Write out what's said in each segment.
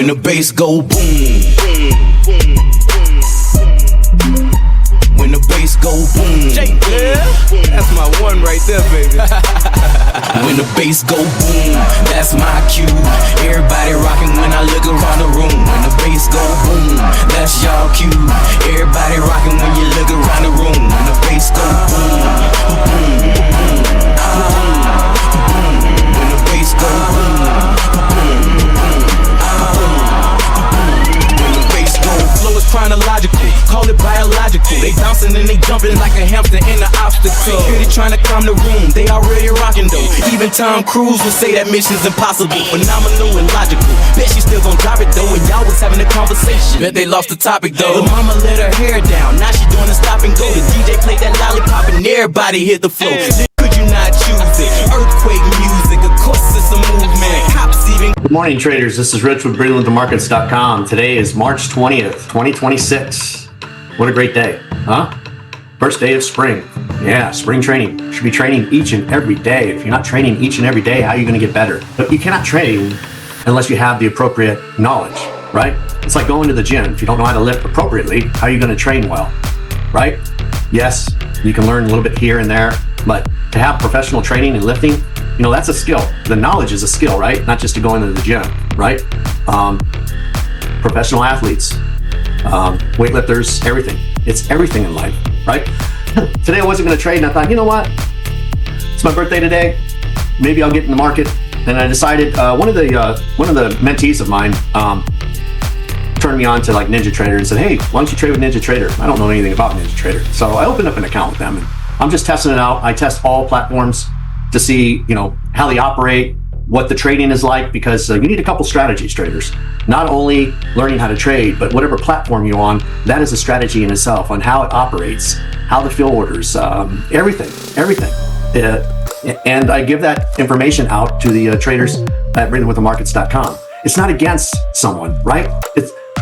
the bass go boom. When the bass go boom. That's my one right there, baby. When the bass go boom, that's my cue. Everybody rocking when I look around the room. When the bass go boom, that's y'all cue. Everybody rocking when you look around the room. When the bass go boom, boom, boom, boom. When the bass go boom, boom, boom, boom. When the bass go, flow is chronological, call it biological. They bouncing and they jumping like a hamster in an obstacle. Security trying to calm the room, they already rocking though. Even Tom Cruise will say that mission's impossible. Phenomenal and logical. Bet she still gon' drop it though, and y'all was having a conversation. Bet they lost the topic though. The mama let her hair down, now she doing a stop and go. The DJ played that lollipop and everybody hit the floor. Could you not choose it? Earthquake music, of course it's a movement. Cops even. Good morning, traders. This is Rich with Breathingwiththemarkets.com. Today is March 20th, 2026. What a great day, huh? First day of spring. Yeah, spring training. You should be training each and every day. If you're not training each and every day, how are you going to get better? But you cannot train unless you have the appropriate knowledge, right? It's like going to the gym. If you don't know how to lift appropriately, how are you going to train well, right? Yes, you can learn a little bit here and there, but to have professional training and lifting, you know, that's a skill. The knowledge is a skill, right? Not just to go into the gym, right? Professional athletes, weightlifters, everything. It's everything in life, right? Today I wasn't going to trade, and I thought, you know what? It's my birthday today. Maybe I'll get in the market. And I decided one of the mentees of mine turned me on to like NIJA and said, hey, why don't you trade with NIJA? I don't know anything about NIJA. So I opened up an account with them, and I'm just testing it out. I test all platforms to see, you know, how they operate, what the trading is like, because you need a couple strategies, traders. Not only learning how to trade, but whatever platform you're on, that is a strategy in itself on how it operates, how to fill orders, everything. And I give that information out to the traders at Breathingwiththemarkets.com. It's not against someone, right?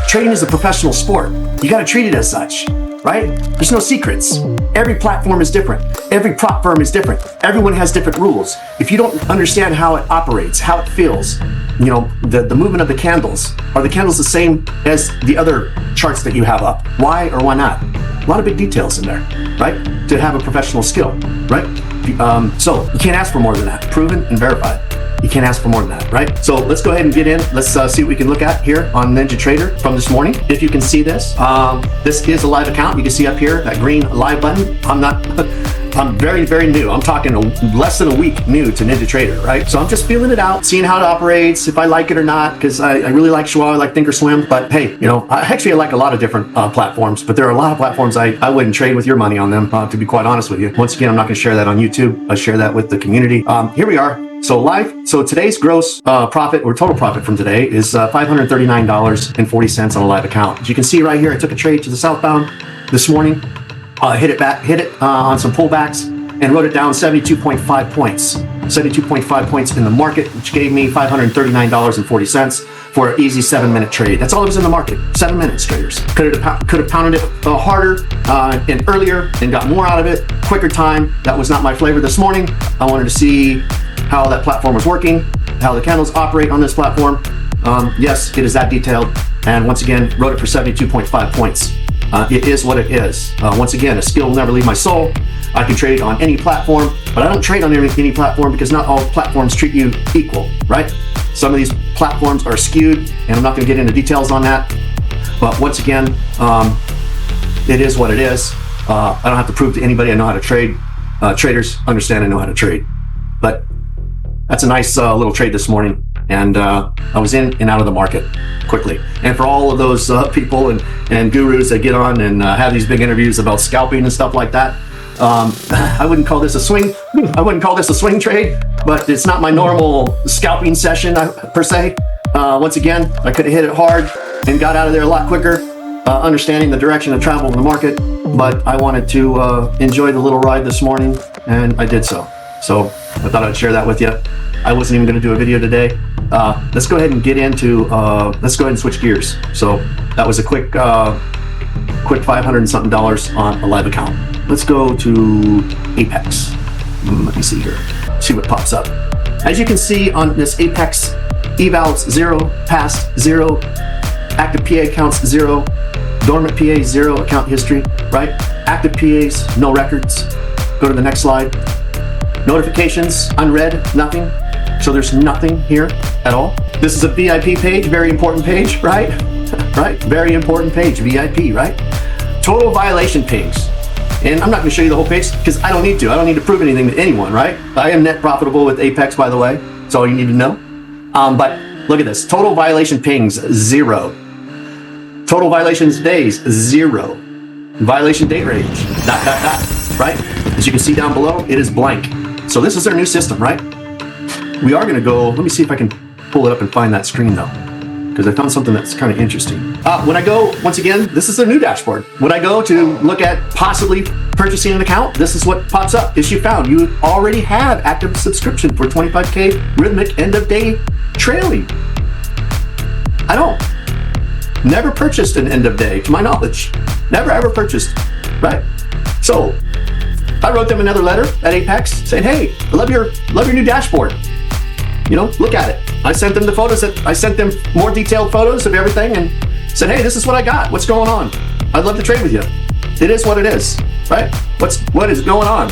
Trading is a professional sport. You got to treat it as such, right? There's no secrets. Every platform is different. Every prop firm is different. Everyone has different rules. If you don't understand how it operates, how it feels, you know, the movement of the candles, are the candles the same as the other charts that you have up? Why or why not? A lot of big details in there, right? To have a professional skill, right? So you can't ask for more than that. Proven and verified. You can't ask for more than that, right? So let's go ahead and get in. Let's see what we can look at here on NIJA from this morning. If you can see this, this is a live account. You can see up here that green live button. I'm very, very new. I'm talking less than a week new to NIJA, right? So I'm just feeling it out, seeing how it operates, if I like it or not, because I really like Schwa, I like Thinkorswim. But hey, you know, I like a lot of different platforms, but there are a lot of platforms I wouldn't trade with your money on them, to be quite honest with you. Once again, I'm not going to share that on YouTube. I share that with the community. Here we are. So live. So today's gross profit or total profit from today is $539.40 on a live account. As you can see right here, I took a trade to the southbound this morning. Hit it on some pullbacks and wrote it down 72.5 points. 72.5 points in the market, which gave me $539.40 for an easy 7-minute trade. That's all it was in the market. 7 minutes, traders. Could have pounded it harder and earlier and got more out of it. Quicker time. That was not my flavor this morning. I wanted to see how that platform was working, how the candles operate on this platform. Yes, it is that detailed. And once again, wrote it for 72.5 points. It is what it is. Once again, a skill will never leave my soul. I can trade on any platform, but I don't trade on any platform because not all platforms treat you equal, right? Some of these platforms are skewed, and I'm not going to get into details on that. But once again, it is what it is. I don't have to prove to anybody I know how to trade. Traders understand I know how to trade. But that's a nice little trade this morning. And I was in and out of the market quickly. And for all of those people and gurus that get on and have these big interviews about scalping and stuff like that, I wouldn't call this a swing. I wouldn't call this a swing trade, but it's not my normal scalping session per se. Once again, I could have hit it hard and got out of there a lot quicker, understanding the direction of travel in the market. But I wanted to enjoy the little ride this morning, and I did so. So I thought I'd share that with you. I wasn't even going to do a video today. Let's go ahead and get into, let's go ahead and switch gears. So that was a quick $500 and something on a live account. Let's go to Apex. Let me see here, see what pops up. As you can see on this Apex evals 0, past 0, active PA accounts 0, dormant PA 0, account history, right? Active PAs, no records. Go to the next slide. Notifications, unread, nothing. So there's nothing here at all. This is a VIP page, very important page, right? Right, very important page, VIP, right? Total violation pings. And I'm not gonna show you the whole page because I don't need to. I don't need to prove anything to anyone, right? I am net profitable with Apex, by the way. That's all you need to know. But look at this, total violation pings, 0. Total violations days, 0. Violation date range, ... right? As you can see down below, it is blank. So this is our new system, right? We are gonna go, let me see if I can pull it up and find that screen though, because I found something that's kind of interesting. When I go, once again, this is the new dashboard. When I go to look at possibly purchasing an account, this is what pops up. Issue found. You already have active subscription for 25K rhythmic end of day trailing. I don't. Never purchased an end of day, to my knowledge. Never ever purchased, right? So I wrote them another letter at Apex saying, hey, I love your new dashboard. You know, look at it. I sent them the photos I sent them more detailed photos of everything and said, hey, this is what I got. What's going on? I'd love to trade with you. It is what it is, right? What is going on?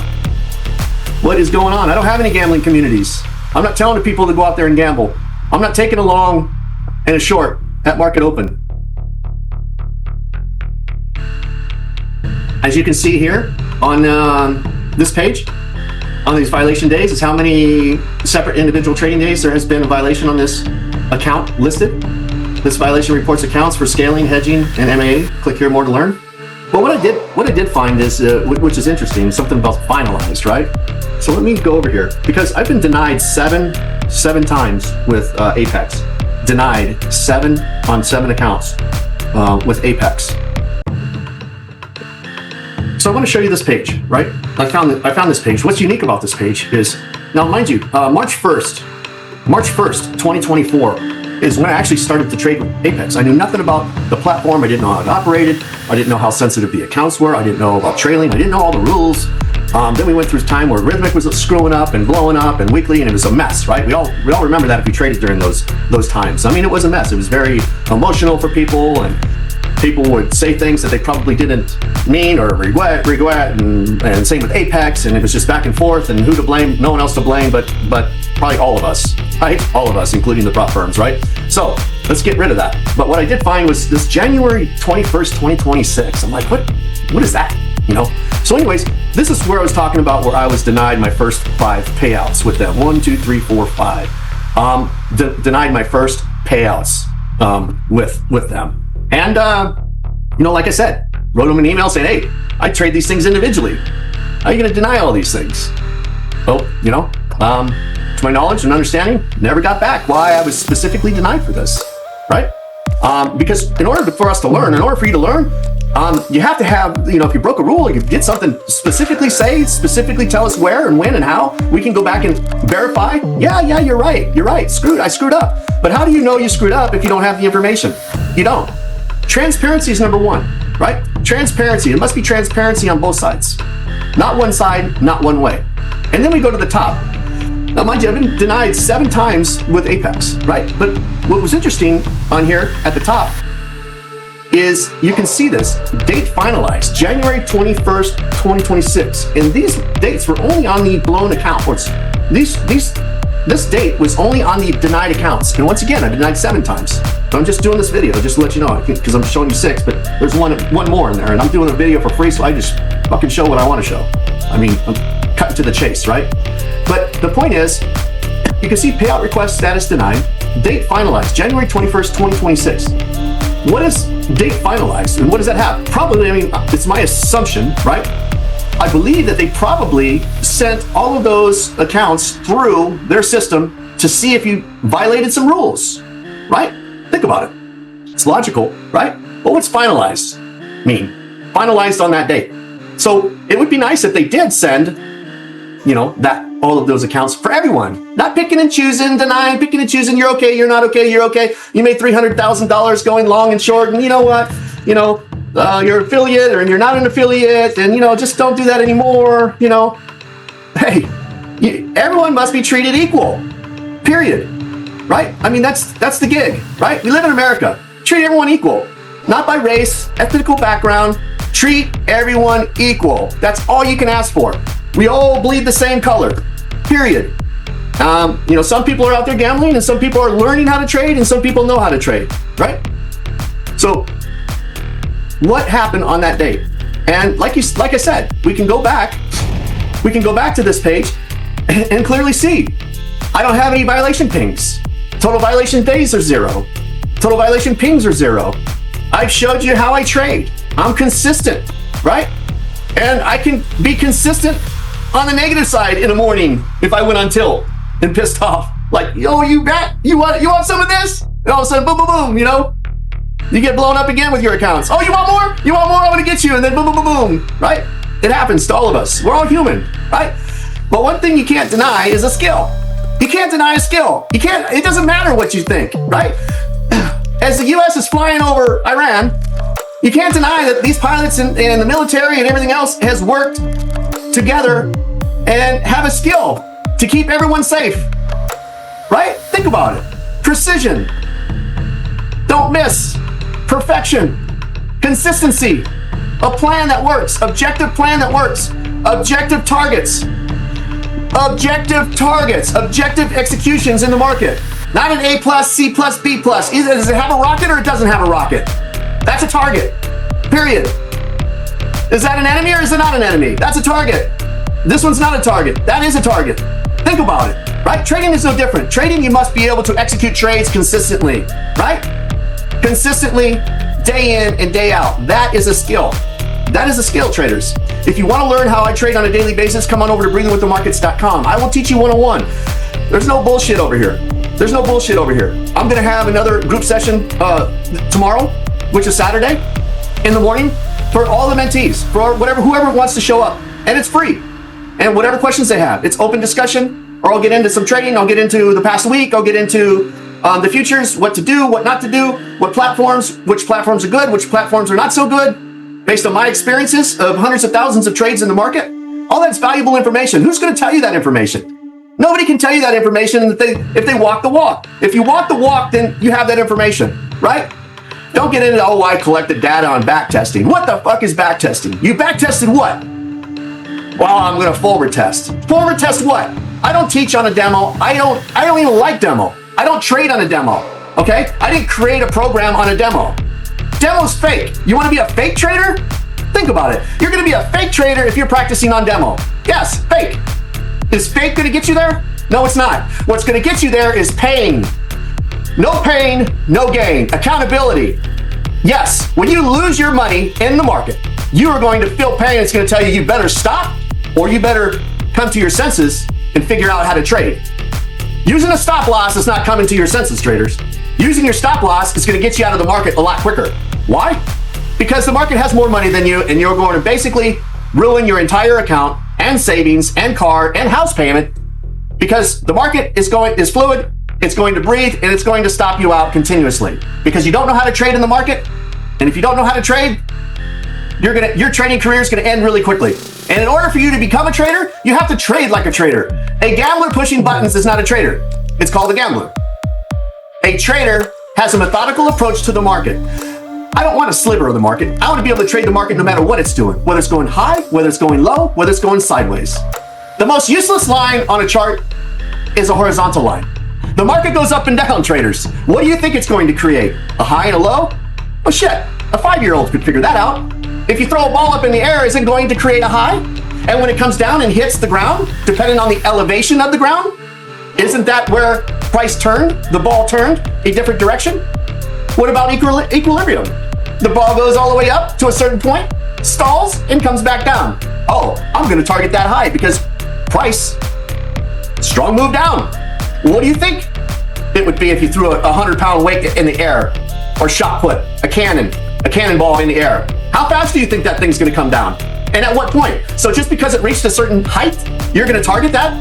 What is going on? I don't have any gambling communities. I'm not telling the people to go out there and gamble. I'm not taking a long and a short at market open. As you can see here on this page, on these violation days is how many separate individual trading days there has been a violation on this account listed. This violation reports accounts for scaling, hedging, and MAA. Click here more to learn. But what I did find is, which is interesting, something about finalized, right? So let me go over here because I've been denied seven times with Apex. Denied 7 on 7 accounts with Apex. So I want to show you this page, right? I found this page. What's unique about this page is, now mind you, March 1st, 2024 is when I actually started to trade with Apex. I knew nothing about the platform. I didn't know how it operated. I didn't know how sensitive the accounts were. I didn't know about trailing. I didn't know all the rules. Then we went through a time where Rhythmic was screwing up and blowing up and weekly, and it was a mess, right? We all remember that if we traded during those times. I mean, it was a mess. It was very emotional for people, and people would say things that they probably didn't mean or regret, and same with Apex, and it was just back and forth, and who to blame? No one else to blame, but probably all of us, right? All of us, including the prop firms, right? So let's get rid of that. But what I did find was this January 21st, 2026. I'm like, what is that? You know? So anyways, this is where I was talking about where I was denied my first 5 payouts with them. 1, 2, 3, 4, 5. Denied my first payouts with them. And, you know, like I said, wrote them an email saying, hey, I trade these things individually. How are you going to deny all these things? Well, you know, to my knowledge and understanding, never got back why I was specifically denied for this, right? Because in order for us to learn, in order for you to learn, you have to have, you know, if you broke a rule, you get something specifically specifically tell us where and when and how. We can go back and verify. Yeah, you're right. I screwed up. But how do you know you screwed up if you don't have the information? You don't. Transparency is number 1, right? Transparency. It must be transparency on both sides. Not one side, not one way. And then we go to the top. Now, mind you, I've been denied 7 times with Apex, right? But what was interesting on here at the top is you can see this date finalized, January 21st, 2026. And these dates were only on the blown account. This date was only on the denied accounts. And once again, I denied 7 times. So I'm just doing this video just to let you know, because I'm showing you 6, but there's one more in there, and I'm doing a video for free, so I just fucking show what I want to show. I mean, I'm cutting to the chase, right? But the point is, you can see payout request status denied, date finalized, January 21st, 2026. What is date finalized, and what does that have? Probably, I mean, it's my assumption, right? I believe that they probably sent all of those accounts through their system to see if you violated some rules, right? Think about it. It's logical, right? Well, what's finalized mean? Finalized on that date. So it would be nice if they did send, you know, all of those accounts for everyone. Not picking and choosing, denying, picking and choosing, you're okay, you're not okay, you're okay. You made $300,000 going long and short, and you know what? You know, you're an affiliate or you're not an affiliate, and, you know, just don't do that anymore, you know. Hey, everyone must be treated equal, period. right? I mean, that's the gig, right? We live in America. Treat everyone equal, not by race, ethnical background. Treat everyone equal. That's all you can ask for. We all bleed the same color, period. Some people are out there gambling, and some people are learning how to trade, and some people know how to trade, right? So what happened on that date? And like I said, we can go back to this page and clearly see I don't have any violation pings. Total violation days are 0. Total violation pings are 0. I've showed you how I trade. I'm consistent, right? And I can be consistent on the negative side in the morning if I went on tilt and pissed off. Like, yo, you bet? You want some of this? And all of a sudden, boom, boom, boom, you get blown up again with your accounts. Oh, you want more? You want more? I'm gonna get you. And then boom, boom, boom, boom, right? It happens to all of us. We're all human, right? But one thing you can't deny is a skill. You can't deny a skill. It doesn't matter what you think, right? As the US is flying over Iran, you can't deny that these pilots and the military and everything else has worked together and have a skill to keep everyone safe, right? Think about it. Precision. Don't miss. Perfection. Consistency. A plan that works. Objective plan that works. Objective targets. Objective targets. Objective executions in the market. Not an A+, C+, B+. Either does it have a rocket or it doesn't have a rocket. That's a target. Period. Is that an enemy or is it not an enemy? That's a target. This one's not a target. That is a target. Think about it, right? Trading is no different. Trading, you must be able to execute trades consistently, right? Consistently, day in and day out. That is a skill. That is a skill, traders. If you want to learn how I trade on a daily basis, come on over to breathingwiththemarkets.com. I will teach you 101. There's no bullshit over here. There's no bullshit over here. I'm going to have another group session tomorrow, which is Saturday, in the morning, for all the mentees, for whoever wants to show up. And it's free. And whatever questions they have, it's open discussion, or I'll get into some trading, I'll get into the past week, I'll get into the futures, what to do, what not to do, which platforms are good, which platforms are not so good, based on my experiences of hundreds of thousands of trades in the market. All that's valuable information. Who's going to tell you that information? Nobody can tell you that information if they walk the walk. If you walk the walk, then you have that information, right? Don't get into, oh, I collected data on backtesting. What the fuck is backtesting? You backtested what? Well, I'm going to forward test. Forward test what? I don't teach on a demo. I don't even like demo. I don't trade on a demo, okay? I didn't create a program on a demo. Demo's fake. You want to be a fake trader? Think about it. You're going to be a fake trader if you're practicing on demo. Yes, fake. Is fake going to get you there? No, it's not. What's going to get you there is pain. No pain, no gain. Accountability. Yes, when you lose your money in the market, you are going to feel pain. It's going to tell you better stop, or you better come to your senses and figure out how to trade. Using a stop loss is not coming to your senses, traders. Using your stop loss is going to get you out of the market a lot quicker. Why? Because the market has more money than you, and you're going to basically ruin your entire account and savings and car and house payment, because the market is fluid, it's going to breathe, and it's going to stop you out continuously because you don't know how to trade in the market. And if you don't know how to trade, your trading career is going to end really quickly. And in order for you to become a trader, you have to trade like a trader. A gambler pushing buttons is not a trader. It's called a gambler. A trader has a methodical approach to the market. I don't want a sliver of the market. I want to be able to trade the market no matter what it's doing, whether it's going high, whether it's going low, whether it's going sideways. The most useless line on a chart is a horizontal line. The market goes up and down, traders. What do you think it's going to create? A high and a low? Well, shit, a 5-year-old could figure that out. If you throw a ball up in the air, is it going to create a high? And when it comes down and hits the ground, depending on the elevation of the ground, isn't that where price turned, the ball turned a different direction? What about equilibrium? The ball goes all the way up to a certain point, stalls, and comes back down. Oh, I'm going to target that high because price, strong move down. What do you think it would be if you threw a 100-pound weight in the air, or shot put a cannonball in the air? How fast do you think that thing's going to come down? And at what point? So just because it reached a certain height, you're going to target that?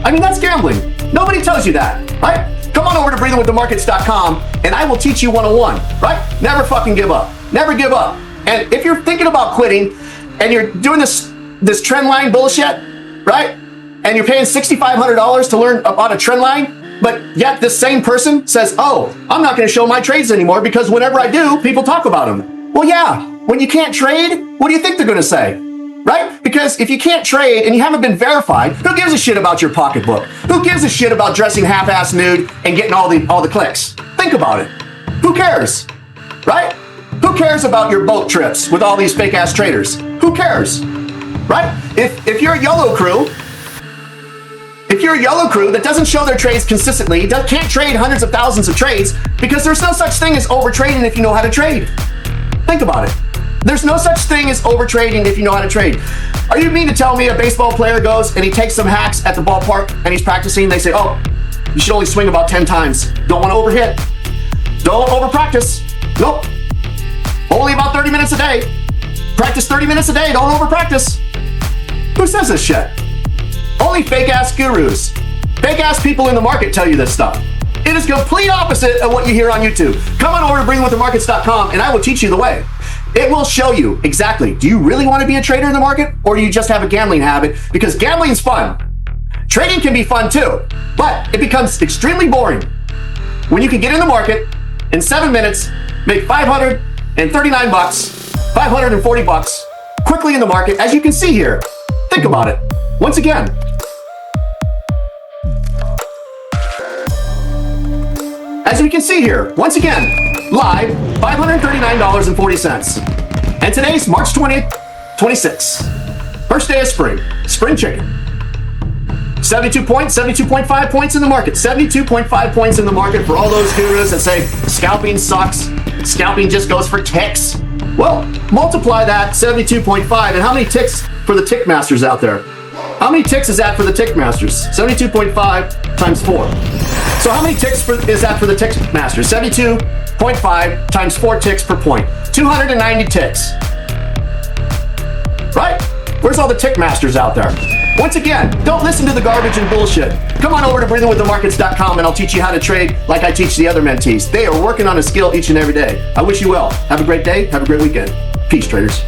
I mean, that's gambling. Nobody tells you that, right? Come on over to breathingwiththemarkets.com and I will teach you 101, right? Never fucking give up. Never give up. And if you're thinking about quitting and you're doing this trend line bullshit, right? And you're paying $6,500 to learn about a trend line, But yet this same person says, oh, I'm not going to show my trades anymore because whenever I do, people talk about them. Well, yeah, when you can't trade, what do you think they're going to say? Right? Because if you can't trade and you haven't been verified, who gives a shit about your pocketbook? Who gives a shit about dressing half-ass nude and getting all the clicks? Think about it. Who cares? Right? Who cares about your boat trips with all these fake-ass traders? Who cares? Right? If you're a YOLO crew, that doesn't show their trades consistently, can't trade hundreds of thousands of trades, because there's no such thing as overtrading if you know how to trade. Think about it. There's no such thing as overtrading if you know how to trade. Are you mean to tell me a baseball player goes and he takes some hacks at the ballpark and he's practicing, they say, oh, you should only swing about 10 times. Don't want to overhit. Don't overpractice. Nope. Only about 30 minutes a day. Practice 30 minutes a day. Don't overpractice. Who says this shit? Only fake-ass gurus. Fake-ass people in the market tell you this stuff. It is complete opposite of what you hear on YouTube. Come on over to breathingwiththemarkets.com and I will teach you the way. It will show you exactly, do you really want to be a trader in the market, or do you just have a gambling habit? Because gambling's fun. Trading can be fun too, but it becomes extremely boring when you can get in the market in 7 minutes, make $539, $540 quickly in the market, as you can see here. Think about it. Once again, as we can see here, once again, live, $539.40. And today's March 20th, 26. First day of spring. Spring chicken. 72 points, 72.5 points in the market. 72.5 points in the market for all those gurus that say scalping sucks. Scalping just goes for ticks. Well, multiply that 72.5, and how many ticks for the tick masters out there? How many ticks is that for the tick masters? 72.5 times 4. So how many ticks is that for the tick masters? 72.5 times 4 ticks per point. 290 ticks. Right? Where's all the tick masters out there? Once again, don't listen to the garbage and bullshit. Come on over to breathingwiththemarkets.com and I'll teach you how to trade like I teach the other mentees. They are working on a skill each and every day. I wish you well. Have a great day. Have a great weekend. Peace, traders.